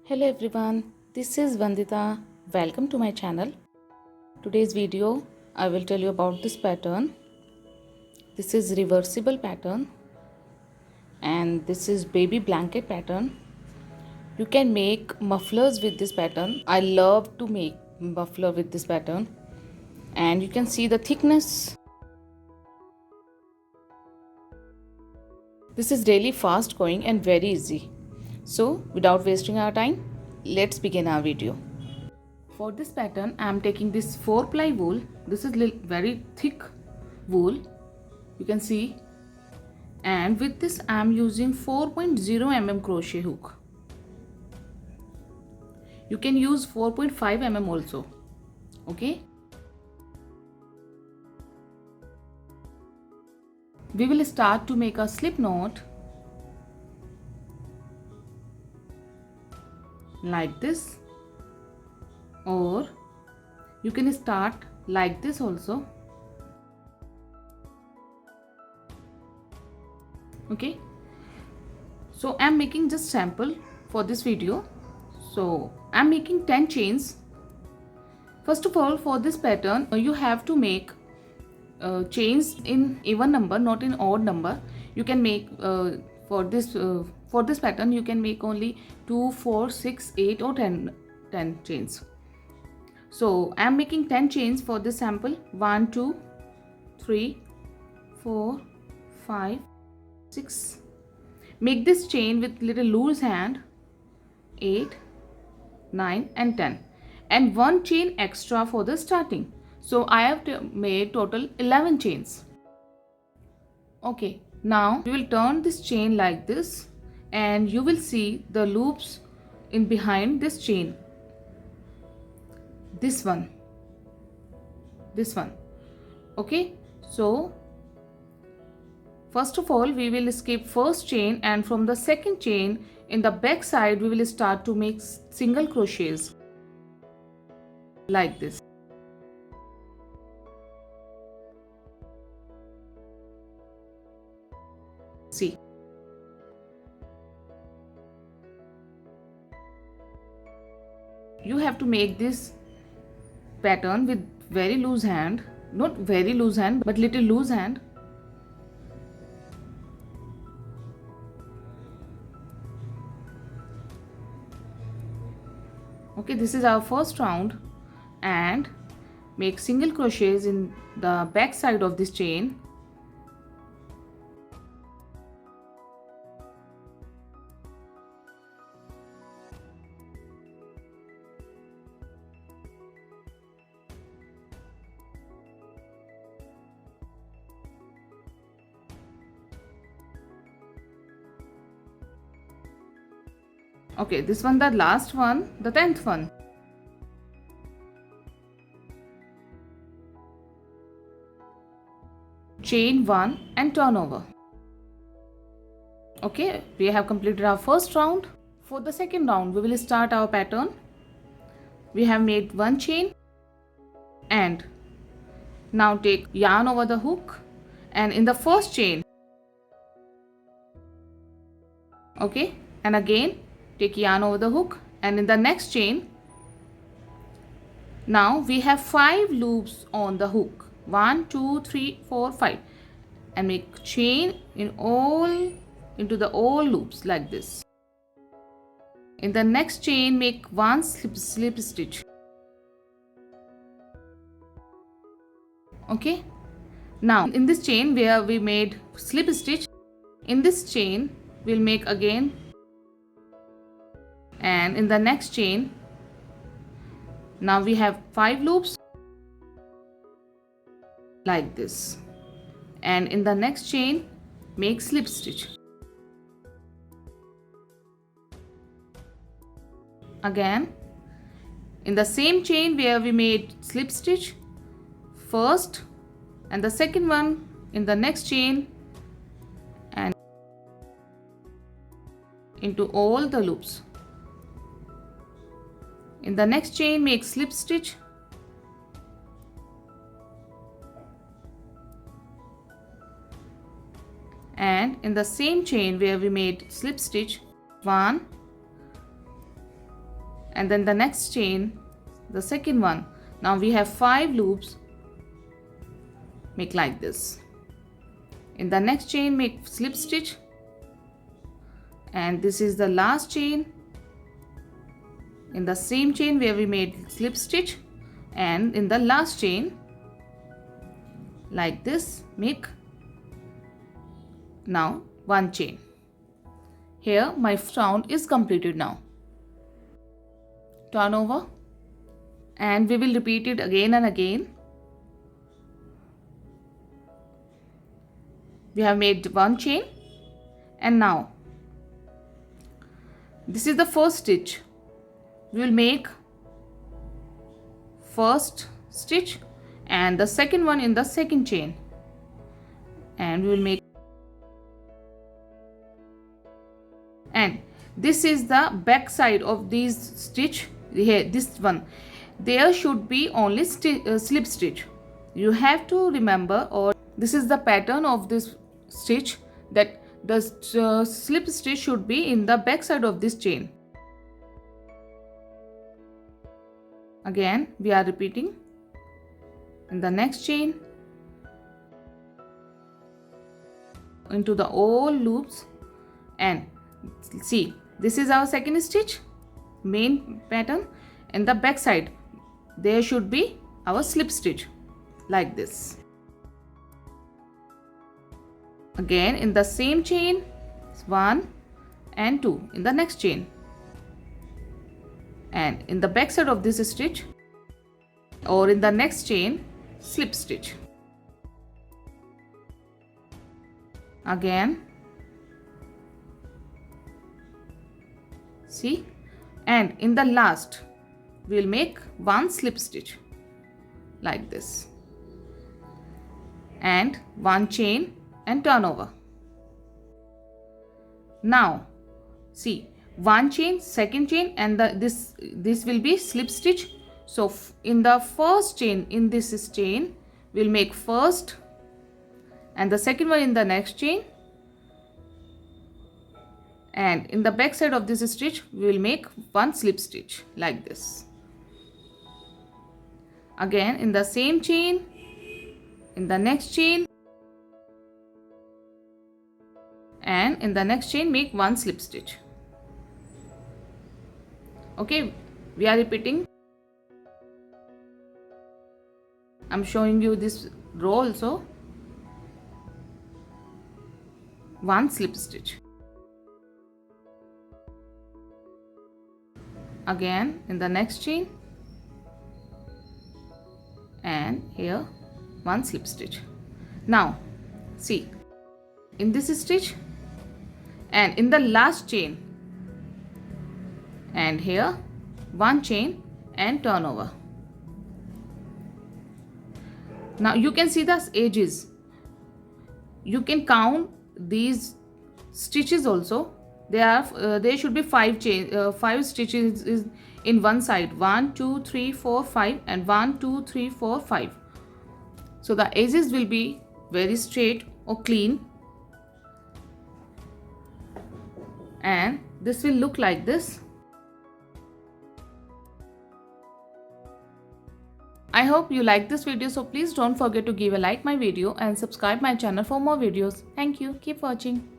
Hello everyone, this is Vandita. Welcome to my channel. Today's video I will tell you about this pattern. This is reversible pattern and this is baby blanket pattern. You can make mufflers with this pattern. I love to make muffler with this pattern and you can see the thickness. This is really fast going and very easy. So without wasting our time, let's begin our video. For this pattern, I am taking this 4-ply wool. This is very thick wool, you can see. And with this, I am using 4.0 mm crochet hook. You can use 4.5 mm also. Okay. We will start to make a slip knot like this. Or you can start like this also. Okay, so I'm making just sample for this video. So I'm making 10 chains. First of all, for this pattern you have to make chains in even number, not in odd number. You can make for this pattern you can make only 2, 4, 6, 8 or 10 chains. So I am making 10 chains for this sample. 1, 2, 3, 4, 5, 6. Make this chain with little loose hand. 8, 9 and 10. And 1 chain extra for the starting. So I have made total 11 chains. Okay, now we will turn this chain like this and you will see the loops in behind this chain. This one, okay. So first of all we will skip first chain, and from the second chain in the back side we will start to make single crochets like this. See, you have to make this pattern with very loose hand, not very loose hand but little loose hand. Okay, this is our first round, and make single crochets in the back side of this chain. Okay, this one, the last one, the 10th one. Chain 1 and turn over. Okay, we have completed our first round. For the second round, we will start our pattern. We have made 1 chain and now take yarn over the hook, and in the first chain, okay, and again take yarn over the hook, and in the next chain, now we have 5 loops on the hook. 1, 2, 3, 4, 5, and make chain in into the all loops like this. In the next chain, make 1 slip stitch. Okay, now in this chain where we made slip stitch, in this chain we'll make again, and in the next chain now we have 5 loops like this, and in the next chain make slip stitch. Again in the same chain where we made slip stitch first, and the second one in the next chain and into all the loops. In the next chain make slip stitch, and in the same chain where we made slip stitch 1, and then the next chain, the second one. Now we have 5 loops. Make like this. In the next chain, make slip stitch, and this is the last chain. In the same chain where we made slip stitch, and in the last chain, like this, make now 1 chain. Here my round is completed now. Turn over, and we will repeat it again and again. We have made 1 chain, and now this is the first stitch. We will make first stitch and the second one in the second chain, and we will make, and this is the back side of these stitch. Here, this one, there should be only slip stitch. You have to remember, or this is the pattern of this stitch, that the slip stitch should be in the back side of this chain. Again we are repeating. In the next chain, into the all loops, and see, this is our second stitch, main pattern. In the back side there should be our slip stitch, like this. Again in the same chain, 1 and 2 in the next chain, and in the back side of this stitch, or in the next chain, slip stitch. Again, see, and in the last we will make 1 slip stitch, like this, and 1 chain, and turn over. Now see, 1 chain, second chain, and this will be slip stitch. So in the first chain, in this chain, we'll make first, and the second one in the next chain, and in the back side of this stitch we will make 1 slip stitch, like this. Again in the same chain, in the next chain, and in the next chain make 1 slip stitch. Okay, we are repeating. I'm showing you this row also. 1 slip stitch. Again in the next chain, and here 1 slip stitch. Now see, in this stitch, and in the last chain, and here 1 chain, and turn over. Now you can see the edges. You can count these stitches also. There should be 5 stitches in one side. 1 2 3 4 5, and 1 2 3 4 5. So the edges will be very straight or clean, and this will look like this. I hope you like this video, so please don't forget to give a like my video and subscribe my channel for more videos. Thank you. Keep watching.